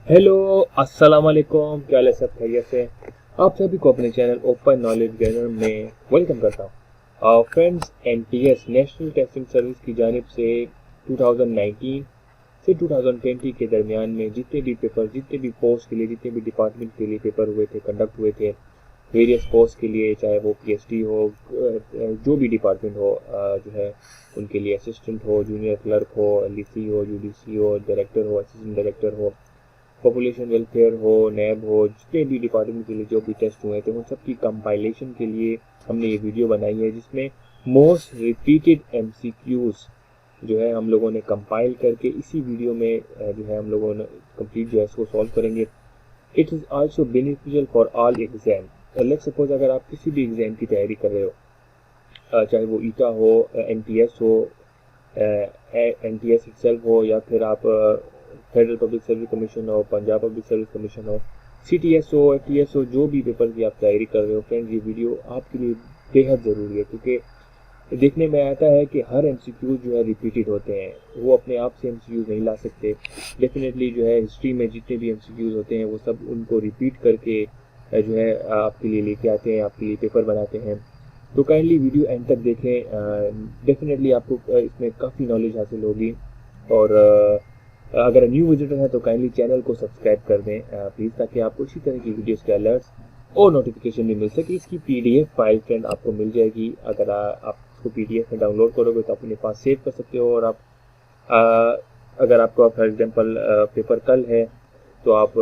Hello, अस्सलाम वालेकुम। क्या हाल है? सब खैरियत से? आप सभी को अपने चैनल ओपन नॉलेज गेनर में वेलकम करता हूँ। Friends, NTS national testing service की जानिब से 2019 से 2020 के दरमियान में जितने भी पेपर, जितने भी पोस्ट के लिए, जितने भी डिपार्टमेंट के लिए पेपर हुए थे, कंडक्ट हुए थे, वेरियस पोस्ट के लिए, चाहे वो पीएचडी हो, जो भी डिपार्टमेंट हो, जो है उनके लिए असिस्टेंट हो, जूनियर क्लर्क हो, एलडीसी हो, यूडीसी हो, डायरेक्टर हो, असिस्टेंट डायरेक्टर हो, पॉपुलेशन वेलफेयर हो, नैब हो, जितने भी डिपार्टमेंट के लिए जो भी टेस्ट हुए थे उन सब की कंपाइलेशन के लिए हमने ये वीडियो बनाई है, जिसमें मोस्ट रिपीटेड एमसीक्यूज जो है हम लोगों ने कंपाइल करके इसी वीडियो में जो है हम लोगों ने कंप्लीट जो है इसको सॉल्व करेंगे। It is also beneficial for all exam. Let's suppose अगर आप किसी भी एग्जाम की तैयारी कर रहे हो, चाहे वो ईटा हो, एनटीएस हो, एनटीएस इटसेल्फ हो, या फिर आप फेडरल पब्लिक सर्विस कमीशन हो, पंजाब पब्लिक सर्विस कमीशन हो, सीटीएस हो, एफटीएस हो, जो भी पेपर की आप तैयारी कर रहे हो, फ्रेंड्स ये वीडियो आपके लिए बेहद ज़रूरी है, क्योंकि देखने में आता है कि हर एमसीक्यू जो है रिपीटेड होते हैं। वो अपने आप से एमसीक्यूज नहीं ला सकते। डेफिनेटली जो है हिस्ट्री में जितने भी एमसीक्यूज होते हैं वो सब उनको रिपीट करके जो है आपके लिए लेके आते हैं, आपके लिए पेपर बनाते हैं। तो काइंडली वीडियो एंड तक देखें। डेफिनेटली आपको इसमें काफ़ी नॉलेज हासिल होगी। और अगर न्यू विजिटर है तो काइंडली चैनल को सब्सक्राइब कर दें प्लीज़, ताकि आपको इसी तरह की वीडियोस के अलर्ट्स और नोटिफिकेशन भी मिल सके। इसकी पीडीएफ फाइल फ्रेंड आपको मिल जाएगी। अगर आप इसको पीडीएफ में डाउनलोड करोगे तो अपने पास सेव कर सकते हो। और आप अगर आपका फॉर एग्जांपल पेपर कल है तो आप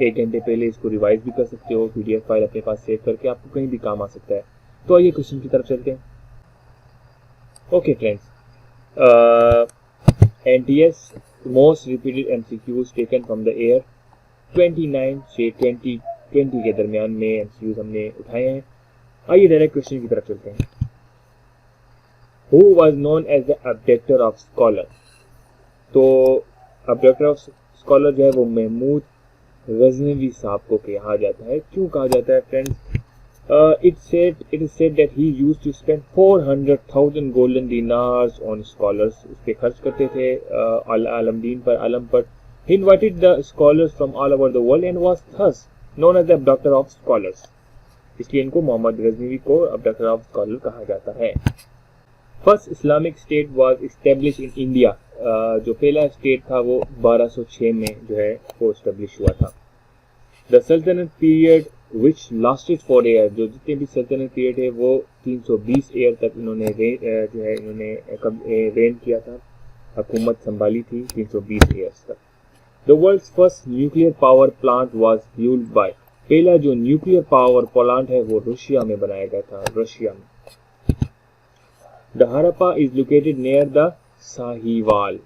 1 घंटे पहले इसको रिवाइज भी कर सकते हो। पीडीएफ फाइल अपने पास सेव करके आपको कहीं भी काम आ सकता है। तो आइए क्वेश्चन की तरफ चलते हैं। Okay friends, NTS most repeated MCQs taken from the air 29 से 2020 के दरमियान में एमसीक्यूज हमने उठाए हैं। आइए डायरेक्ट क्वेश्चन की तरफ चलते हैं। Who was known as the abductor of scholar? तो अबडक्टर ऑफ स्कॉलर जो है वो महमूद गजनवी साहब को कहा जाता है। क्यों कहा जाता है friends? It is said that he used to spend 400,000 golden dinars on scholars. उस पे खर्च करते थे आलमदीन पर, आलम पर। He invited the scholars from all over the world and was thus known as the abductor of scholars. इसलिए इनको मोहम्मद गजनवी को abductor of scholar कहा जाता है। First Islamic state was establish in India. जो पहला स्टेट था वो 1206 में जो है वो इस्टेब्लिश हुआ था। द सल्तनत period which lasted for year. जो जितने भी सल्तनत पीरियड है वो 320 ईयर तक इन्होंने जो है इन्होंने रेन किया था, हुकूमत संभाली थी 320 ईयर्स तक। The world's first nuclear power plant was fuelled by. पहला जो न्यूक्लियर पावर प्लांट है वो रशिया में बनाया गया था, रशिया में। The Harappa is located near the Sahiwal.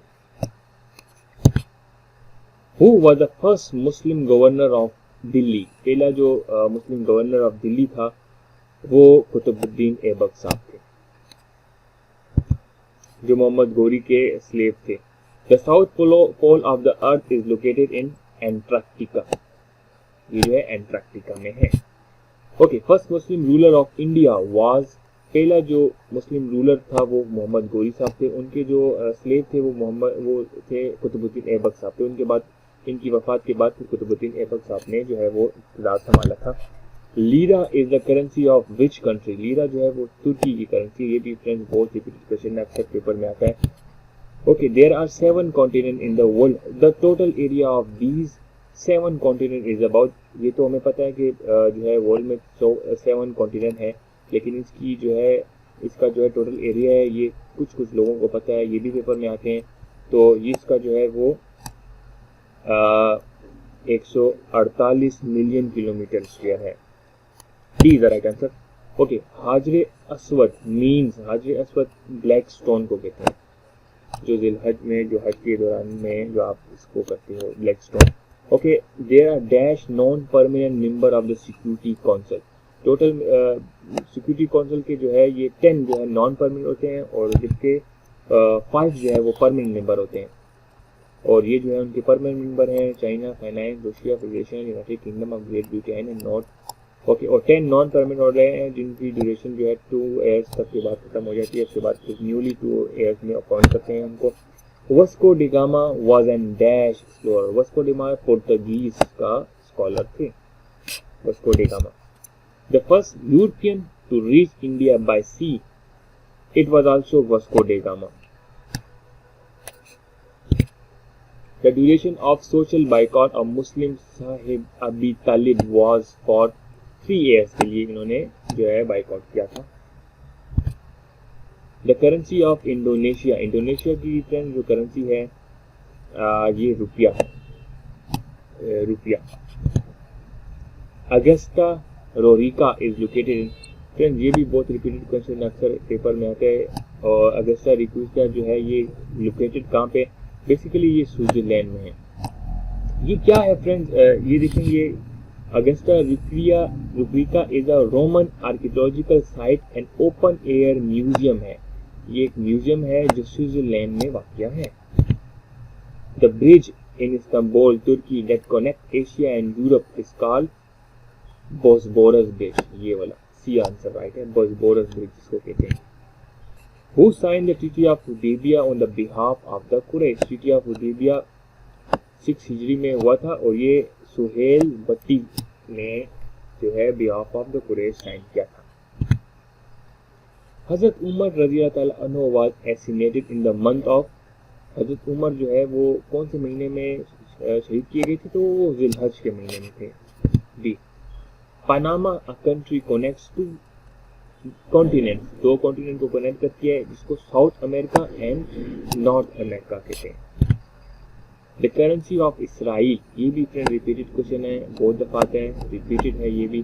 Who was the first Muslim governor of Delhi? पहला जो मुस्लिम गवर्नर ऑफ दिल्ली था वो कुतुबुद्दीन ऐबक साहब थे, जो मोहम्मद गौरी के स्लेव थे। The south pole of the earth is located in Antarctica. ये जो है एंटार्क्टिका में है। Okay, first Muslim ruler of India was. पहला जो मुस्लिम रूलर था वो मोहम्मद गौरी साहब थे। उनके जो स्लेव थे वो थे कुतुबुद्दीन ऐबक साहब थे। उनके बाद, इनकी वफात के बाद फिर कुतुबुद्दीन ऐबक साहब ने जो है वो इक़्तिदार संभाला था। Lira is the currency of which country? Lira जो है वो तुर्की की करेंसी। ये भी फ्रेंड्स बहुत रिपीटेड क्वेश्चन अक्सर पेपर में आता है। Okay, there are 7 continent in the world. The total area of these 7 continent is about. ये तो हमें पता है कि जो है वर्ल्ड में 7 कॉन्टिनेंट है, लेकिन इसकी जो है इसका जो है टोटल एरिया है ये कुछ लोगों को पता है, ये भी पेपर में आते हैं। तो ये इसका जो है वो 148 मिलियन किलोमीटर स्क्वायर है। D is the right answer. Okay, हाजरे अस्वद मीन्स, हाजरे अस्वद ब्लैक स्टोन को कहते हैं, जो जिलहज में, जो हज के दौरान में जो आप इसको करते हो, black stone. Okay, there are dash non permanent member of the security council. Total security council के जो है ये 10 जो है नॉन परमानेंट होते हैं, और जिसके 5 जो है वो परमानेंट मेंबर होते हैं। और ये जो है उनके परमानेंट मेंबर हैं China, finance, Russia, federation, United kingdom of great Britain and north. Okay, और 10 नॉन परमानेंट हो रहे हैं जिनकी ड्यूरेशन जो है 2 ईयर्स तक के बाद खत्म हो जाती है। उसके बाद फिर न्यूली 2 ईयर्स में अपॉइंट करते हैं उनको। Vasco da Gama was an dash explorer. Vasco da Gama Portuguese का स्कॉलर थे। Vasco da Gama the first European to reach India by sea, it was also Vasco da Gama. The duration of social boycott of Muslim साहिब Abi Talib was for 3 years के लिए इन्होंने जो है boycott किया था। The currency of Indonesia, Indonesia की friend जो करेंसी है ये रुपया है, रुपया। Augusta Raurica is located in, friend ये भी बहुत रिपीटेड क्वेश्चन अक्सर पेपर में आते हैं। और अगस्टा रिक्विस्टा जो है ये लोकेटेड कहाँ पे, बेसिकली ये स्विट्जरलैंड में है। ये क्या है फ्रेंड्स, ये देखेंगे ये Augusta Raurica is a Roman archaeological site and open air museum है। ये एक म्यूजियम है जो स्विट्जरलैंड में वाक़या है। The bridge in Istanbul Turkey that connect Asia and Europe is called Bosphorus bridge. ये वाला सी आंसर राइट है, बोस्फोरस ब्रिज जिसको कहते हैं। Who sign the treaty of Hudaybiyyah on the behalf of the Quraysh. Treaty of Hudaybiyyah 6 हिजरी में हुआ था और ये सुहेल बट्टी ने जो है behalf of the Quraish sign किया था। हजरत उमर रज़ी अल्लाह ताला अन्हु was assassinated in the month of, हजरत उमर जो है वो कौन से महीने में शहीद किए गए थे, तो वो जिलहज के महीने में थे। The Panama a country connects to continent, 2 continent को कनेक्ट करती है जिसको South America and North America कहते हैं। द करेंसी ऑफ इसराइल, ये भी फ्रेंड रिपीटेड क्वेश्चन है, बहुत दफा आता है, रिपीटेड है ये भी।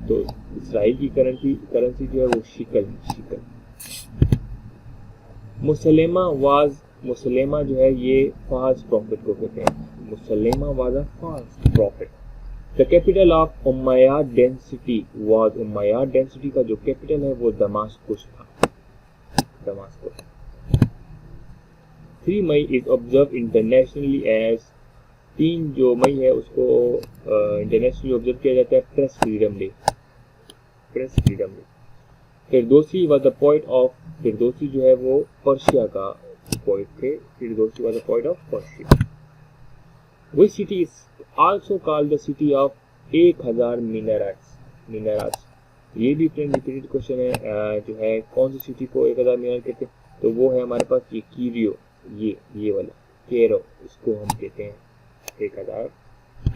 तो इसराइल की करेंसी जो है वो शिकल। मुसलेमा जो है ये फाल्स प्रॉफिट को कहते हैं। Musailama was a false prophet. The capital of Umayyad dynasty was, Umayyad dynasty का जो कैपिटल है वो दमास्कस था। Damascus. 3 May is observe internationally as, 3 जो मई है उसको इंटरनेशनली ऑब्जर्व किया जाता है press freedom day. Press freedom day. Firdausi was the poet of, Firdausi जो है वो पर्शिया का पोएट थे। Firdausi was the poet of Persia. Which city is also called the city of 1000 मीनारात। ये भी फ्रेंड रिपीटेड क्वेश्चन है, जो है कौन सी सिटी को 1000 मीनार कहते हैं, तो वो है हमारे पास ये कीरियो, ये वाला केरो, इसको हम कहते हैं 1000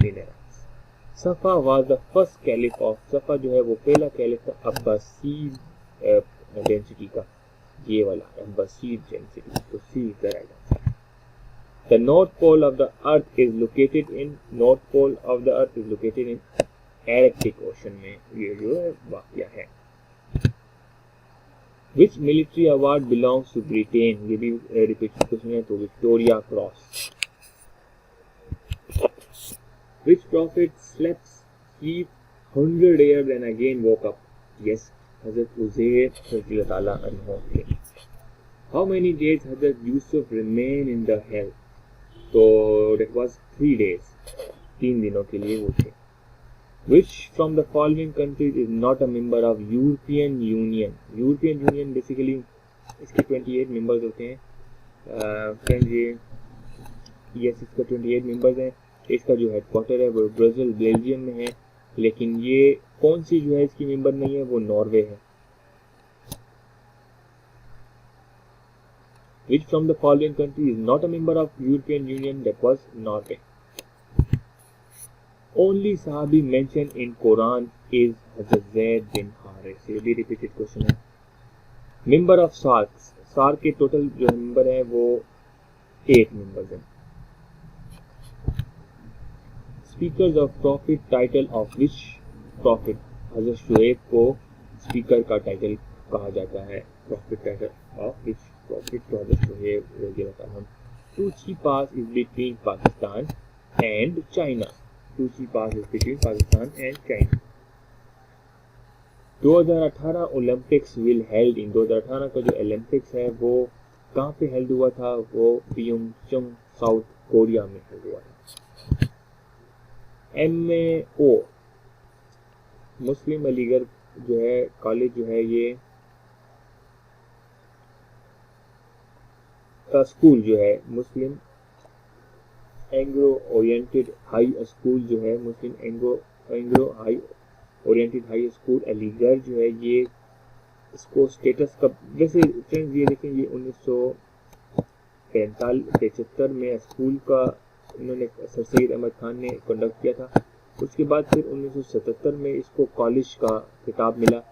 मीनारात। सफा was the first caliph of, सफा जो है वो पहला कैलिफ था अब्बासीद डेंसिटी का, ये वाला अब्बासीद डेंसिटी, तो C is the right answer. The north pole of the earth is located in, north pole of the earth is located in Arctic Ocean में ये जो है वाक़या है। Which military award belongs to Britain, ये भी repeated question है, तो Victoria cross. Which prophet sleep 100 years and again woke up, yes, हज़रत उज़ैर रज़ी अल्लाह अन्हु थे। How many days Hazrat Yusuf remain in the hell, तो that was 3 days, 3 दिनों के लिए वो थे। Which from the following countries is not a member of European Union, European Union basically इसके 28 मेंबर्स होते हैं फ्रेंड्स। ये यस इसका 28 मेंबर्स हैं। इसका जो हेडक्वार्टर है वो ब्राजील बेल्जियम में है, लेकिन ये कौन सी जो है इसकी मेंबर नहीं है, वो नॉर्वे है। Which from the following country is not a member of European Union, that was Norway. Only Sahabi mentioned in Quran is Hazrat Zaid bin Haris, ये भी repeated question है। Member of SARC, SARC के total जो member हैं वो 8 members हैं। Speakers of Prophet, title of which Prophet, Hazrat Shoaib को speaker का title कहा जाता है, Prophet title of which Prophet to Hazrat Shoaib रज़ी अल्लाह अन्हु। Tuchi Pass is between Pakistan and China, Tuchi Pass is between Pakistan and China। 2018 Olympics will held in, 2018 का जो Olympics है वो कहाँ पे हेल्ड हुआ था, वो प्योंगचंग साउथ कोरिया में हेल्ड हुआ था। MAO मुस्लिम अलीगढ़ जो है कॉलेज जो है ये स्कूल जो है Muslim Anglo oriented high school जो है Muslim Anglo high oriented high school Aligarh जो है ये इसको स्टेटस कब, वैसे फ्रेंड्स ये देखें ये 1975 में स्कूल का इन्होंने सर सैयद अहमद खान ने कंडक्ट किया था। उसके बाद फिर 1977 में इसको कॉलेज का खिताब मिला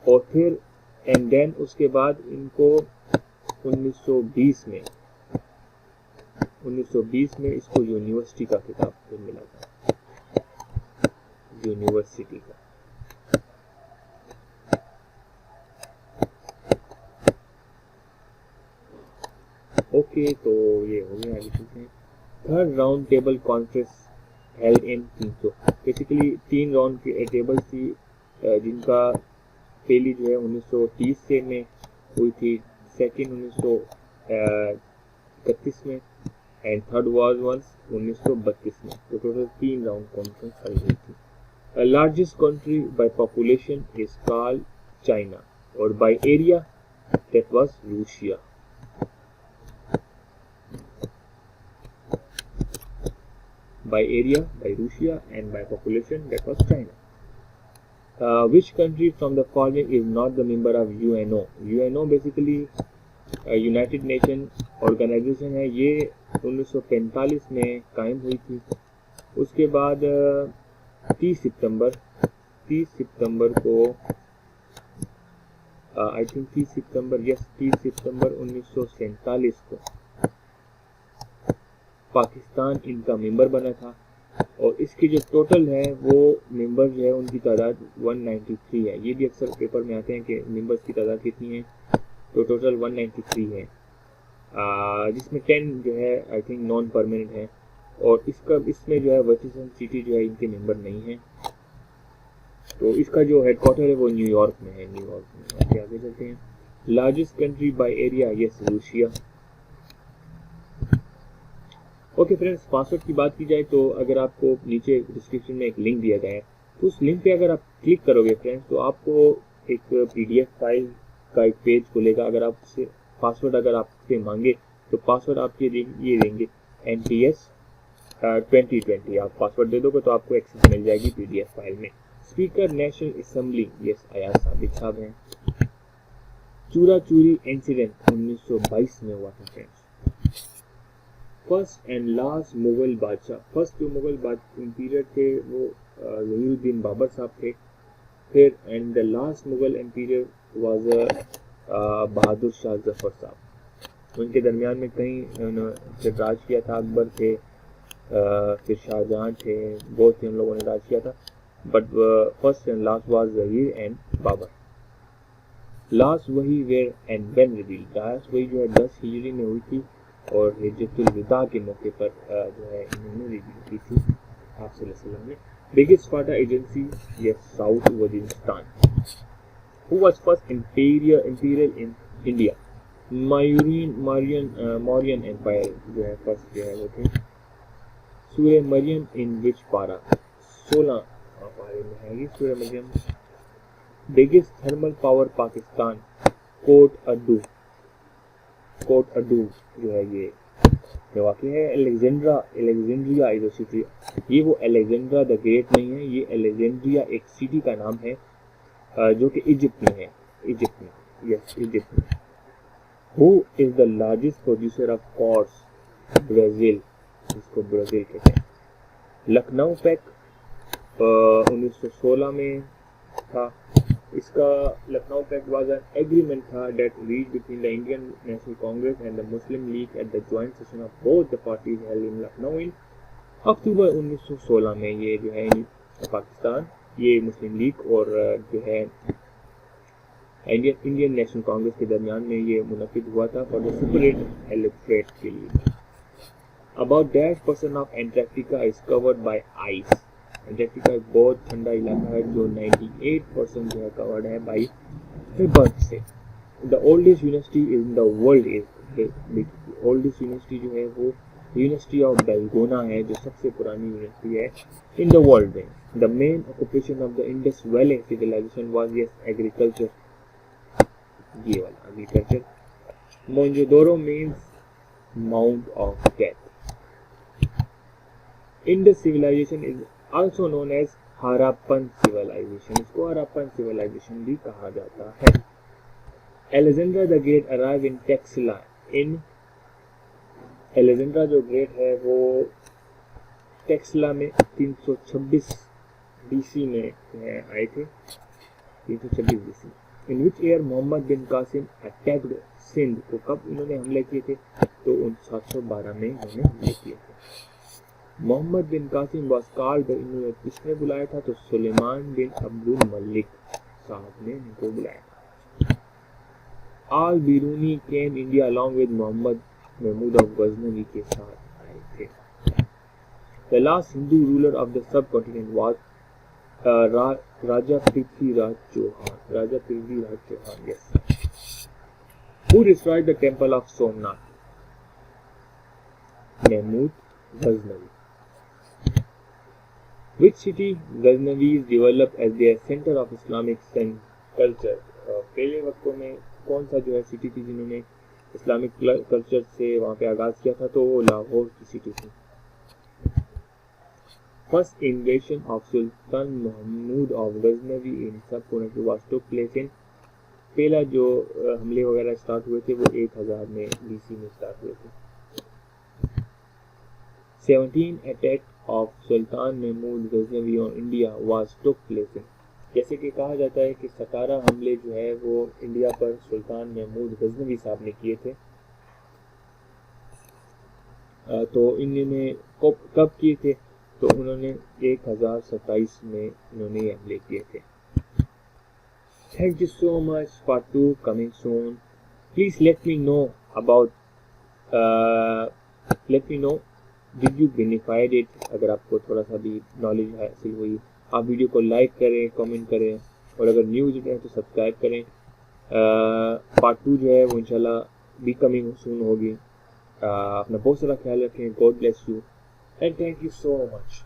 और फिर एंड देन उसके बाद इनको 1920 में इसको यूनिवर्सिटी का खिताब मिला था, यूनिवर्सिटी का। ओके तो ये हो गया। आगे चलते हैं। Third round table conference held in 300, basically 3 round की टेबल थी जिनका पहली जो है 1930 से में हुई थी, सेकंड 1931 में एंड थर्ड वाज 1932 में। तो टोटल 3 राउंड कॉन्फ्रेंस हल हुई थी। Largest country by population is called China और by area that was Russia. By area by Russia and by population that was China. Which country from the following is not the member of UNO? UNO basically United Nation Organization है, ये 1945 में कायम हुई थी। उसके बाद 30 सितंबर को I think 30 सितंबर 1947 को पाकिस्तान इनका मेंबर बना था और इसकी जो टोटल है वो मेंबर जो है उनकी तादाद 193 है। ये भी अक्सर पेपर में आते हैं कि मेंबर्स की तादाद कितनी है, तो टोटल 193 है, जिसमें 10 जो है आई थिंक नॉन परमानेंट है और इसमें जो है वाशिंगटन सिटी जो है इनके मेंबर नहीं है। तो इसका जो हेडक्वार्टर है वो न्यूयॉर्क में है, न्यूयॉर्क में। आगे चलते हैं। Largest country by area, yes Russia. Okay friends, password की बात की जाए तो अगर आपको नीचे डिस्क्रिप्शन में एक लिंक दिया गया है तो उस लिंक पे अगर आप क्लिक करोगे फ्रेंड्स तो आपको एक पीडीएफ फाइल का एक पेज खुलेगा। अगर आप उससे पासवर्ड अगर आपसे मांगे तो पासवर्ड आपके ये देंगे NTS 2020, आप पासवर्ड दे दोगे तो आपको एक्सेस मिल जाएगी पीडीएफ फाइल में। Speaker national assembly, yes Ayaz साबिक साहब हैं। चूरा चूरी इंसिडेंट 1922 में हुआ था friends. First and last Mughal बादशाह, फर्स्ट जो मुगल एम्पीरियर थे वो ज़हीरुद्दीन बाबर साहब थे। फिर and the last Mughal emperor was Bahadur Shah Zafar साहब। उनके दरमियान में कई उन्होंने राज किया था। अकबर थे, फिर शाहजहां थे, बहुत से उन लोगों ने राज किया था। But first and last was Zahir and Babur. Last वही where and when reveal, last वही जो है 10 हिजरी में हुई थी और हिज्जतुल विदा के मौके पर जो है इन्होंने रिवील की थी आप सल्लल्लाहु अलैहि वसल्लम ने। Biggest Sparta agency, yes South Waziristan. Who was first imperial in India, Mauryan empire जो है फर्स्ट जो है वो थे। सूरह मरियम इन विच पारा, 16 पारे में है ये सूरह मरियम। Biggest thermal power Pakistan, Kot Addu जो है ये वाकई है। एलेक्जेंड्रिया इज अ सिटी, ये वो अलेक्जेंड्रा द ग्रेट नहीं है, ये एलेक्जेंड्रिया एक सिटी का नाम है जो कि इजिप्ट में है, इजिप्ट में। Who is the largest producer of course, Brazil, जिसको ब्राजील कहते हैं। लखनऊ पैक्ट 1916 में था। इसका Lucknow pact was an agreement था that reached between the Indian National Congress and the Muslim League at the joint session of both the parties held in Lucknow in October 1916 में। ये जो है पाकिस्तान, ये मुस्लिम लीग और जो है इंडियन नेशनल कांग्रेस के दरमियान में ये मुनक़िद हुआ था फॉर द सेपरेट इलेक्टोरेट के लिए। About dash percent of Antarctica is covered by ice, Antarctica एक बहुत ठंडा इलाका है जो 98% जो है कवर्ड है बाई बर्फ से। The oldest university in the world is, oldest university जो है वो यूनिवर्सिटी ऑफ बेलगोना है जो सबसे पुरानी यूनिवर्सिटी है इन द वर्ल्ड में। The main occupation of the Indus valley civilisation was yes agriculture, ये वाला agriculture. Mohenjodaro means Mount of Death. Indus civilization is also known as Harappan civilization. इसको हराप्पन civilization भी कहा जाता है. Alexander the Great arrived in Texela in Alexander जो great है वो टेक्सला में 326 BC में आए थे. 326 BC. In which year Muhammad bin Qasim attacked Sindh. तो कब इन्होंने हमले किए थे? तो 712 में इन्होंने हमले किए थे. Mohammad bin Qasim was called. इन्होंने किसने बुलाया था? तो सुलेमान बिन अब्दुल मलिक साहब ने इनको बुलाया था. Al Biruni came India along with Mohammad Mahmud of Ghaznavi के साथ आए थे. The last Hindu ruler of the subcontinent was Raja Prithviraj Chauhan. Raja Prithviraj Chauhan. Yes. Who destroyed the temple of Somnath? Mahmud Ghaznavi. Which city Ghaznavis developed as their center of Islamic culture? पहले वक्तों में कौन सा जो है सिटी थी जिन्होंने इस्लामिक कल्चर से वहाँ पे आगाज किया था? तो वो लाहौर की सिटी थी. First invasion of Sultan Mahmud of Ghaznavi in sub was took place इन. पहला जो हमले वगैरह स्टार्ट हुए थे वो 1000 में BC में स्टार्ट हुए थे. 17 attack of Sultan Mahmud Ghaznavi on India was took place in. जैसे कि कहा जाता है कि 17 हमले जो है वो इंडिया पर सुल्तान महमूद गजनवी साहब ने किए थे. तो इन्होंने कब किए थे? तो उन्होंने 1027 में इन्होंने ये हमले किए थे. Thank you so much. Part 2 coming soon. Please let me know about did you benefited it. अगर आपको थोड़ा सा भी नॉलेज हासिल हुई, आप वीडियो को लाइक करें, कमेंट करें, और अगर न्यू विजिट है तो सब्सक्राइब करें. पार्ट 2 जो है वो इंशाल्लाह भी कमिंग सून होगी. अपना बहुत सारा ख्याल रखें. God bless you and thank you so much.